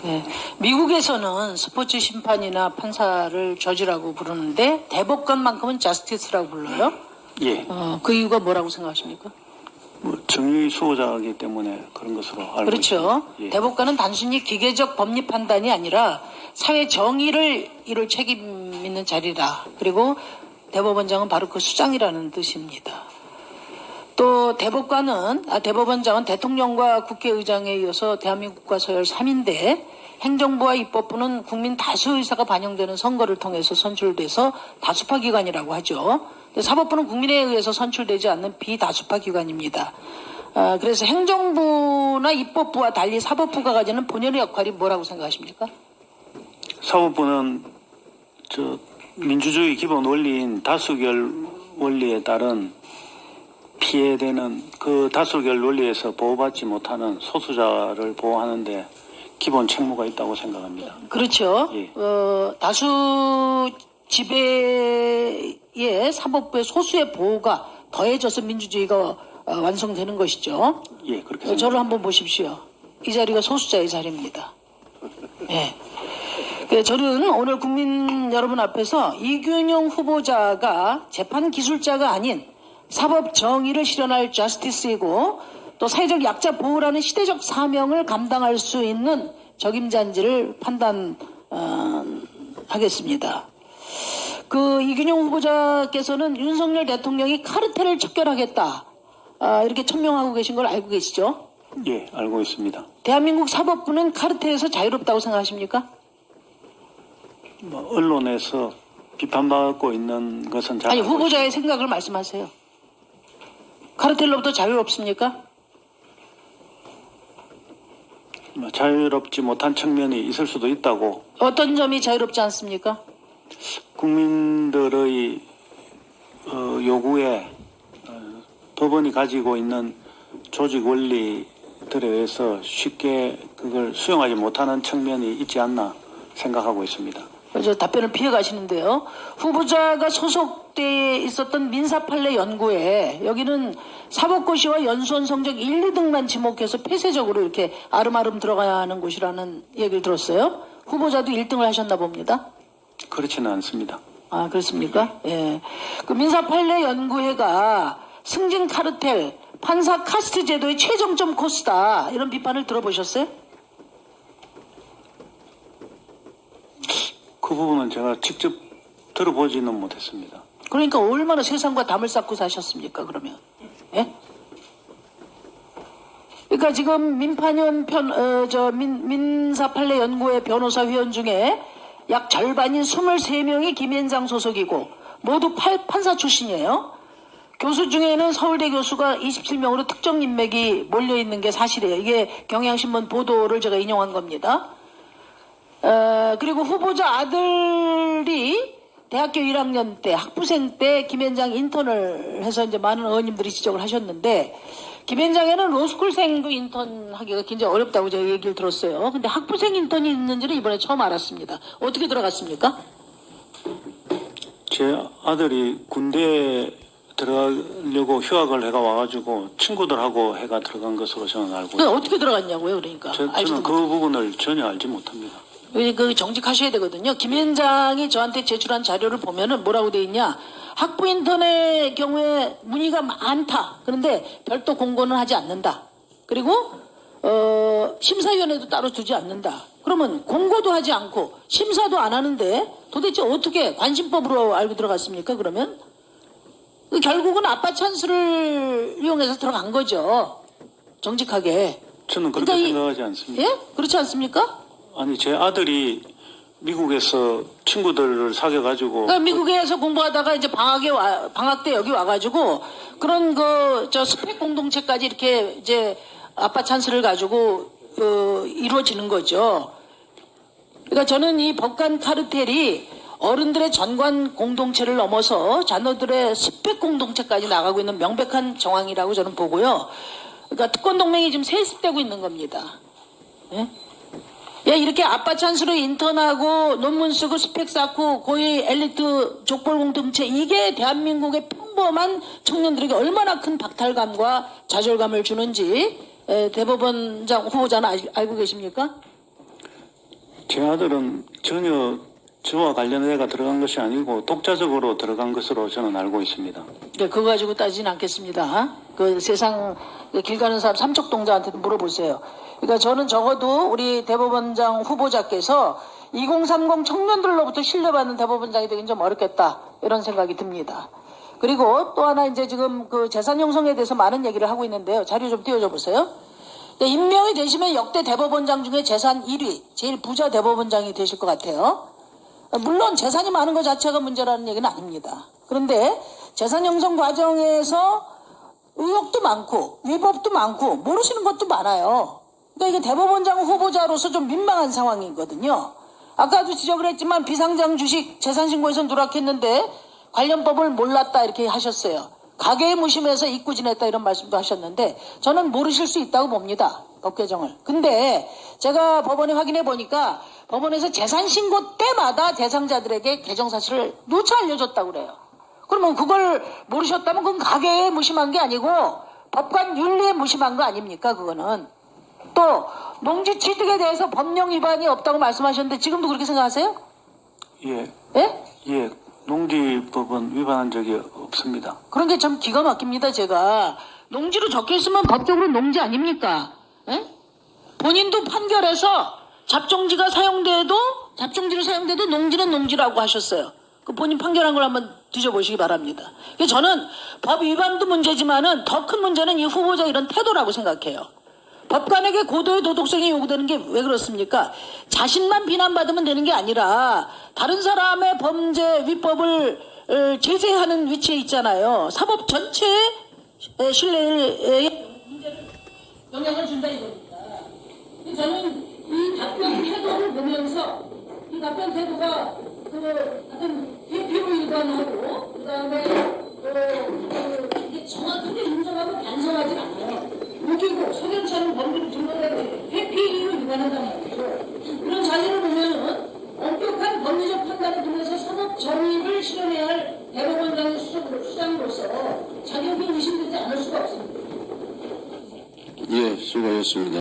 네. 미국에서는 스포츠 심판이나 판사를 저지라고 부르는데 대법관만큼은 저스티스라고 불러요. 예. 그 이유가 뭐라고 생각하십니까? 뭐 정의 수호자이기 때문에 그런 것으로 알고 그렇죠. 있습니다. 예. 대법관은 단순히 기계적 법리 판단이 아니라 사회 정의를 이룰 책임 있는 자리다. 그리고 대법원장은 바로 그 수장이라는 뜻입니다. 또 대법원장은 대통령과 국회의장에 이어서 대한민국 국가 서열 3인데 행정부와 입법부는 국민 다수 의사가 반영되는 선거를 통해서 선출돼서 다수파 기관이라고 하죠. 사법부는 국민에 의해서 선출되지 않는 비다수파 기관입니다. 그래서 행정부나 입법부와 달리 사법부가 가지는 본연의 역할이 뭐라고 생각하십니까? 사법부는 민주주의 기본 원리인 다수결 원리에 따른 피해되는 그 다수결 원리에서 보호받지 못하는 소수자를 보호하는데 기본 책무가 있다고 생각합니다. 그렇죠. 예. 다수 지배의 사법부의 소수의 보호가 더해져서 민주주의가 완성되는 것이죠. 예, 그렇게 생각합니다. 저를 한번 보십시오. 이 자리가 소수자의 자리입니다. 예. 저는 오늘 국민 여러분 앞에서 이균용 후보자가 재판 기술자가 아닌 사법 정의를 실현할 저스티스이고 또 사회적 약자 보호라는 시대적 사명을 감당할 수 있는 적임자인지를 판단하겠습니다. 이균용 후보자께서는 윤석열 대통령이 카르텔을 척결하겠다 이렇게 천명하고 계신 걸 알고 계시죠? 예, 알고 있습니다. 대한민국 사법부는 카르텔에서 자유롭다고 생각하십니까? 언론에서 비판받고 있는 것은 잘 아니 알고 후보자의 생각을 말씀하세요. 카르텔로부터 자유롭습니까? 있습니다. 자유롭지 못한 측면이 있을 수도 있다고. 어떤 점이 자유롭지 않습니까? 국민들의 요구에 법원이 가지고 있는 조직 원리들에 의해서 쉽게 그걸 수용하지 못하는 측면이 있지 않나 생각하고 있습니다. 그래서 답변을 피해 가시는데요. 후보자가 소속돼 있었던 민사판례 연구에 여기는 사법고시와 연수원 성적 1, 2등만 지목해서 폐쇄적으로 이렇게 아름아름 들어가는 곳이라는 얘기를 들었어요. 후보자도 1등을 하셨나 봅니다. 그렇지는 않습니다. 아, 그렇습니까? 예. 그 민사판례 연구회가 승진 카르텔, 판사 카스트 제도의 최정점 코스다. 이런 비판을 들어보셨어요? 그 부분은 제가 직접 들어보지는 못했습니다. 그러니까 얼마나 세상과 담을 쌓고 사셨습니까, 그러면? 예? 그러니까 지금 민사판례 연구회 변호사 회원 중에 약 절반인 23명이 김앤장 소속이고 모두 판사 출신이에요. 교수 중에는 서울대 교수가 27명으로 특정 인맥이 몰려있는 게 사실이에요. 이게 경향신문 보도를 제가 인용한 겁니다. 그리고 후보자 아들이 대학교 1학년 때 학부생 때 김앤장 인턴을 해서 이제 많은 의원님들이 지적을 하셨는데 김앤장에는 로스쿨생도 인턴하기가 굉장히 어렵다고 제가 얘기를 들었어요. 근데 학부생 인턴이 있는지는 이번에 처음 알았습니다. 어떻게 들어갔습니까? 제 아들이 군대에 들어가려고 휴학을 해가 와가지고 친구들하고 해가 들어간 것으로 저는 알고 있습니다. 어떻게 들어갔냐고요, 그러니까. 저는 그 부분을 전혀 알지 못합니다. 그 정직하셔야 되거든요. 김앤장이 저한테 제출한 자료를 보면은 뭐라고 돼 있냐. 학부 인턴의 경우에 문의가 많다. 그런데 별도 공고는 하지 않는다. 그리고 심사위원회도 따로 두지 않는다. 그러면 공고도 하지 않고 심사도 안 하는데 도대체 어떻게 관심법으로 알고 들어갔습니까? 그러면 결국은 아빠 찬스를 이용해서 들어간 거죠. 정직하게. 저는 그렇게 그러니까 생각하지 않습니다. 예? 그렇지 않습니까? 아니 제 아들이 미국에서 친구들을 사귀어가지고 그러니까 미국에서 공부하다가 이제 방학 때 여기 와가지고 그런 스펙 공동체까지 이렇게 이제 아빠 찬스를 가지고 이루어지는 거죠. 그러니까 저는 이 법관 카르텔이 어른들의 전관 공동체를 넘어서 자녀들의 스펙 공동체까지 나가고 있는 명백한 정황이라고 저는 보고요. 그러니까 특권 동맹이 지금 세습되고 있는 겁니다. 예? 이렇게 아빠 찬스로 인턴하고 논문 쓰고 스펙 쌓고 고위 엘리트 족벌 공동체 이게 대한민국의 평범한 청년들에게 얼마나 큰 박탈감과 좌절감을 주는지 대법원장 후보자는 알고 계십니까? 제 아들은 전혀 저와 관련해가 들어간 것이 아니고 독자적으로 들어간 것으로 저는 알고 있습니다. 네, 그거 가지고 따지진 않겠습니다. 그 세상 길 가는 사람 삼척동자한테도 물어보세요. 그러니까 저는 적어도 우리 대법원장 후보자께서 2030 청년들로부터 신뢰받는 대법원장이 되긴 좀 어렵겠다 이런 생각이 듭니다. 그리고 또 하나 이제 지금 그 재산 형성에 대해서 많은 얘기를 하고 있는데요. 자료 좀 띄워줘 보세요. 네, 임명이 되시면 역대 대법원장 중에 재산 1위, 제일 부자 대법원장이 되실 것 같아요. 물론 재산이 많은 것 자체가 문제라는 얘기는 아닙니다. 그런데 재산 형성 과정에서 의혹도 많고 위법도 많고 모르시는 것도 많아요. 그러니까 이게 대법원장 후보자로서 좀 민망한 상황이거든요. 아까도 지적을 했지만 비상장 주식 재산신고에서 누락했는데 관련법을 몰랐다 이렇게 하셨어요. 가계의 무심에서 잊고 지냈다 이런 말씀도 하셨는데 저는 모르실 수 있다고 봅니다. 법 개정을. 근데 제가 법원에 확인해 보니까 법원에서 재산신고 때마다 대상자들에게 개정 사실을 누차 알려줬다고 그래요. 그러면 그걸 모르셨다면 그건 가계에 무심한 게 아니고 법관 윤리에 무심한 거 아닙니까? 그거는. 또 농지 취득에 대해서 법령 위반이 없다고 말씀하셨는데 지금도 그렇게 생각하세요? 예. 예? 예. 농지법은 위반한 적이 없습니다. 그런 게 참 기가 막힙니다. 제가 농지로 적혀 있으면 법적으로 농지 아닙니까? 예? 본인도 판결에서 잡종지가 사용돼도 잡종지로 사용돼도 농지는 농지라고 하셨어요. 그 본인 판결한 걸 한번 뒤져보시기 바랍니다. 그래서 저는 법 위반도 문제지만은 더 큰 문제는 이 후보자 이런 태도라고 생각해요. 법관에게 고도의 도덕성이 요구되는 게 왜 그렇습니까? 자신만 비난받으면 되는 게 아니라 다른 사람의 범죄 위법을 제재하는 위치에 있잖아요. 사법 전체의 신뢰에 영향을 준다 이겁니다. 저는 이 답변 태도를 보면서 이 답변 태도가 그 어떤 회피로 일관하고 그다음에 이게 정확하게 인정하고 반성하지 않아요. 우기고 석연찮은 범죄를 증거하고 회피로 일관한다는 거죠. 그런 자세를 보면은 엄격한 법리적 판단을 통해서 사법 정의를 실현해야 할 대법원장의 수장으로서 자격이 의심되지 않을 수가 없습니다. 예, 수고하셨습니다.